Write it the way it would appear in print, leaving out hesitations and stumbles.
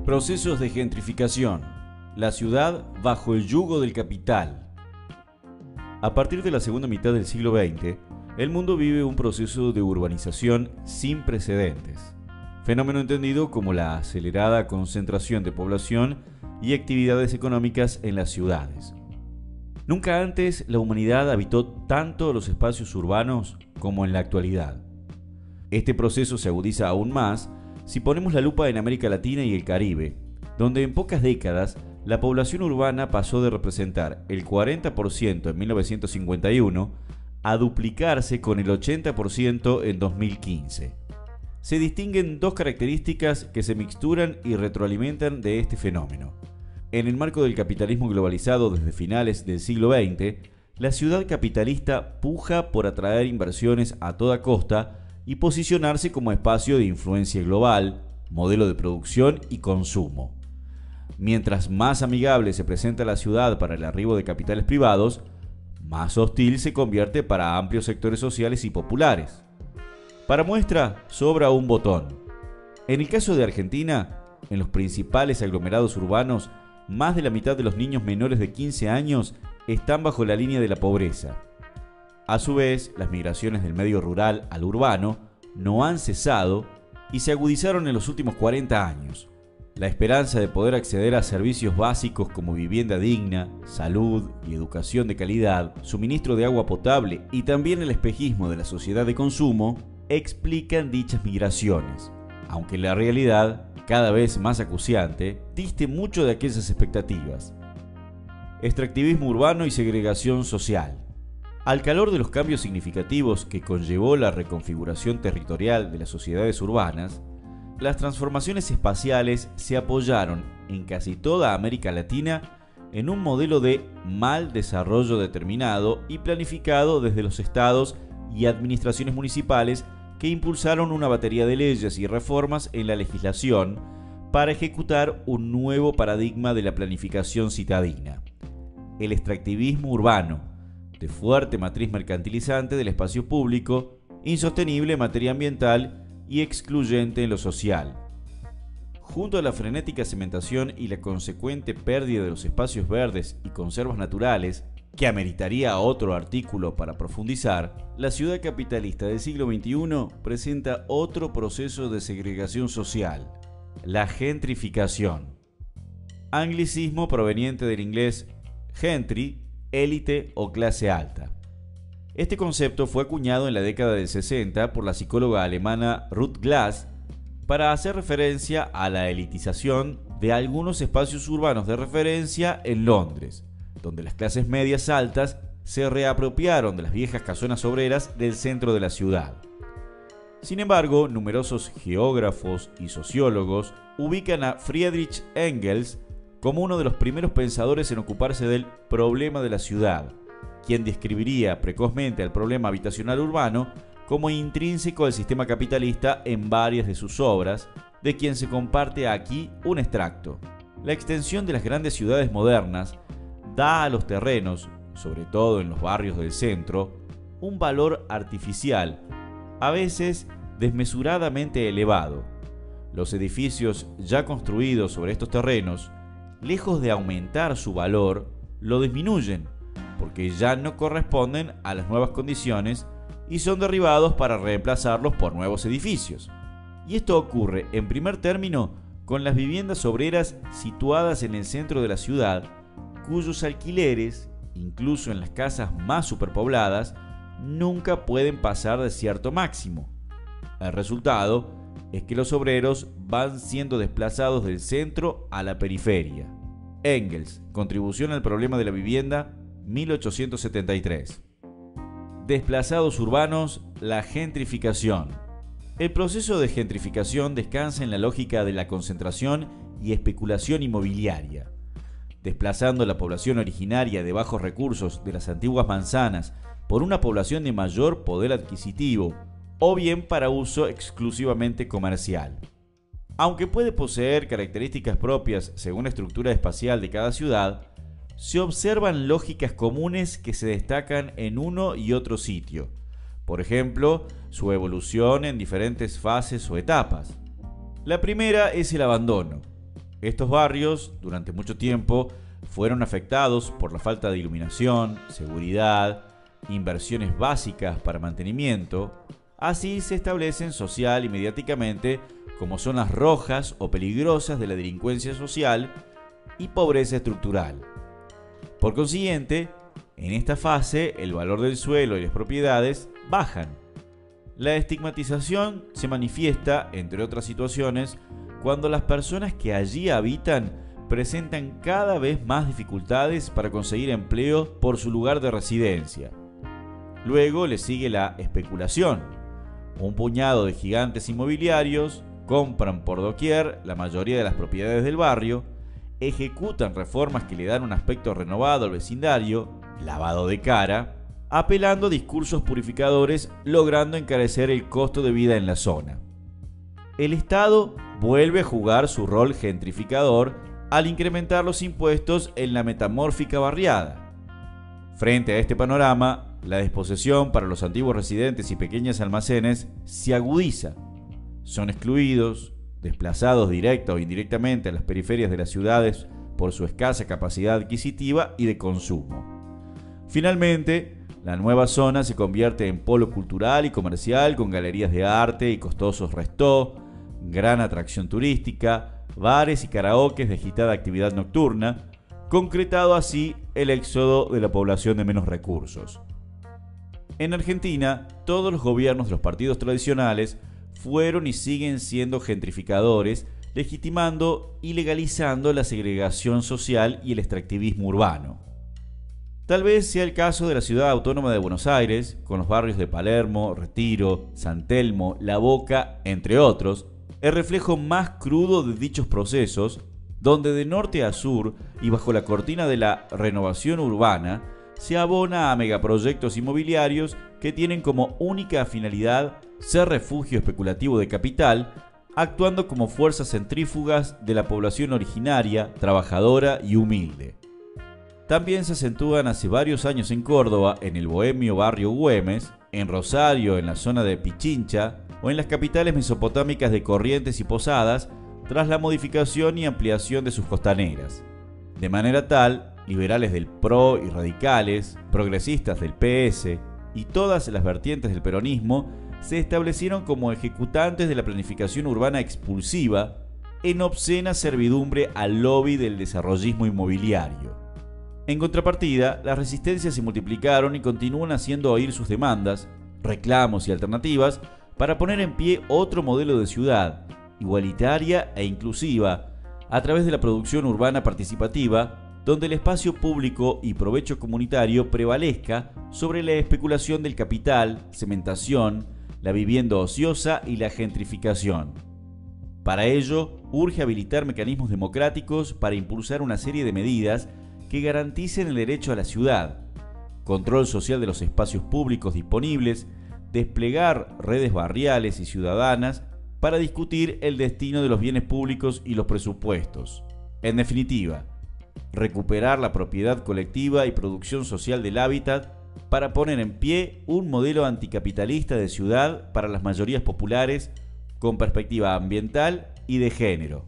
Procesos de gentrificación. La ciudad bajo el yugo del capital. A partir de la segunda mitad del siglo XX, el mundo vive un proceso de urbanización sin precedentes, fenómeno entendido como la acelerada concentración de población y actividades económicas en las ciudades. Nunca antes la humanidad habitó tanto los espacios urbanos como en la actualidad. Este proceso se agudiza aún más si ponemos la lupa en América Latina y el Caribe, donde en pocas décadas la población urbana pasó de representar el 40% en 1951 a duplicarse con el 80% en 2015. Se distinguen dos características que se mixturan y retroalimentan de este fenómeno. En el marco del capitalismo globalizado desde finales del siglo XX, la ciudad capitalista puja por atraer inversiones a toda costa y posicionarse como espacio de influencia global, modelo de producción y consumo. Mientras más amigable se presenta la ciudad para el arribo de capitales privados, más hostil se convierte para amplios sectores sociales y populares. Para muestra, sobra un botón. En el caso de Argentina, en los principales aglomerados urbanos, más de la mitad de los niños menores de 15 años están bajo la línea de la pobreza. A su vez, las migraciones del medio rural al urbano no han cesado y se agudizaron en los últimos 40 años. La esperanza de poder acceder a servicios básicos como vivienda digna, salud y educación de calidad, suministro de agua potable y también el espejismo de la sociedad de consumo explican dichas migraciones, aunque la realidad, cada vez más acuciante, diste mucho de aquellas expectativas. Extractivismo urbano y segregación social. Al calor de los cambios significativos que conllevó la reconfiguración territorial de las sociedades urbanas, las transformaciones espaciales se apoyaron en casi toda América Latina en un modelo de mal desarrollo determinado y planificado desde los estados y administraciones municipales que impulsaron una batería de leyes y reformas en la legislación para ejecutar un nuevo paradigma de la planificación citadina, el extractivismo urbano, de fuerte matriz mercantilizante del espacio público, insostenible en materia ambiental y excluyente en lo social. Junto a la frenética cementación y la consecuente pérdida de los espacios verdes y conservas naturales, que ameritaría otro artículo para profundizar, la ciudad capitalista del siglo XXI presenta otro proceso de segregación social, la gentrificación. Anglicismo proveniente del inglés gentry, élite o clase alta. Este concepto fue acuñado en la década del 60 por la psicóloga alemana Ruth Glass para hacer referencia a la elitización de algunos espacios urbanos de referencia en Londres, donde las clases medias altas se reapropiaron de las viejas casonas obreras del centro de la ciudad. Sin embargo, numerosos geógrafos y sociólogos ubican a Friedrich Engels como uno de los primeros pensadores en ocuparse del problema de la ciudad, quien describiría precozmente el problema habitacional urbano como intrínseco al sistema capitalista en varias de sus obras, de quien se comparte aquí un extracto. La extensión de las grandes ciudades modernas da a los terrenos, sobre todo en los barrios del centro, un valor artificial, a veces desmesuradamente elevado. Los edificios ya construidos sobre estos terrenos, lejos de aumentar su valor, lo disminuyen, porque ya no corresponden a las nuevas condiciones y son derribados para reemplazarlos por nuevos edificios. Y esto ocurre, en primer término, con las viviendas obreras situadas en el centro de la ciudad, cuyos alquileres, incluso en las casas más superpobladas, nunca pueden pasar de cierto máximo. El resultado es que los obreros van siendo desplazados del centro a la periferia. Engels, Contribución al problema de la vivienda, 1873. Desplazados urbanos, la gentrificación. El proceso de gentrificación descansa en la lógica de la concentración y especulación inmobiliaria, desplazando la población originaria de bajos recursos de las antiguas manzanas por una población de mayor poder adquisitivo, o bien para uso exclusivamente comercial. Aunque puede poseer características propias según la estructura espacial de cada ciudad, se observan lógicas comunes que se destacan en uno y otro sitio. Por ejemplo, su evolución en diferentes fases o etapas. La primera es el abandono. Estos barrios, durante mucho tiempo, fueron afectados por la falta de iluminación, seguridad, inversiones básicas para mantenimiento. Así se establecen social y mediáticamente como zonas rojas o peligrosas de la delincuencia social y pobreza estructural. Por consiguiente, en esta fase el valor del suelo y las propiedades bajan. La estigmatización se manifiesta, entre otras situaciones, cuando las personas que allí habitan presentan cada vez más dificultades para conseguir empleo por su lugar de residencia. Luego le sigue la especulación. Un puñado de gigantes inmobiliarios compran por doquier la mayoría de las propiedades del barrio, ejecutan reformas que le dan un aspecto renovado al vecindario, lavado de cara, apelando a discursos purificadores, logrando encarecer el costo de vida en la zona. El Estado vuelve a jugar su rol gentrificador al incrementar los impuestos en la metamórfica barriada. Frente a este panorama, la desposesión para los antiguos residentes y pequeños almacenes se agudiza. Son excluidos, desplazados directa o indirectamente a las periferias de las ciudades por su escasa capacidad adquisitiva y de consumo. Finalmente, la nueva zona se convierte en polo cultural y comercial con galerías de arte y costosos restos, gran atracción turística, bares y karaokes de agitada actividad nocturna, concretado así el éxodo de la población de menos recursos. En Argentina, todos los gobiernos de los partidos tradicionales fueron y siguen siendo gentrificadores, legitimando y legalizando la segregación social y el extractivismo urbano. Tal vez sea el caso de la ciudad autónoma de Buenos Aires, con los barrios de Palermo, Retiro, San Telmo, La Boca, entre otros, el reflejo más crudo de dichos procesos, donde de norte a sur y bajo la cortina de la renovación urbana, se abona a megaproyectos inmobiliarios que tienen como única finalidad ser refugio especulativo de capital, actuando como fuerzas centrífugas de la población originaria, trabajadora y humilde. También se acentúan hace varios años en Córdoba, en el bohemio barrio Güemes, en Rosario, en la zona de Pichincha, o en las capitales mesopotámicas de Corrientes y Posadas, tras la modificación y ampliación de sus costaneras. De manera tal, liberales del PRO y radicales, progresistas del PS y todas las vertientes del peronismo se establecieron como ejecutantes de la planificación urbana expulsiva en obscena servidumbre al lobby del desarrollismo inmobiliario. En contrapartida, las resistencias se multiplicaron y continúan haciendo oír sus demandas, reclamos y alternativas para poner en pie otro modelo de ciudad, igualitaria e inclusiva, a través de la producción urbana participativa, donde el espacio público y provecho comunitario prevalezca sobre la especulación del capital, cementación, la vivienda ociosa y la gentrificación. Para ello, urge habilitar mecanismos democráticos para impulsar una serie de medidas que garanticen el derecho a la ciudad, control social de los espacios públicos disponibles, desplegar redes barriales y ciudadanas para discutir el destino de los bienes públicos y los presupuestos. En definitiva, recuperar la propiedad colectiva y producción social del hábitat para poner en pie un modelo anticapitalista de ciudad para las mayorías populares con perspectiva ambiental y de género.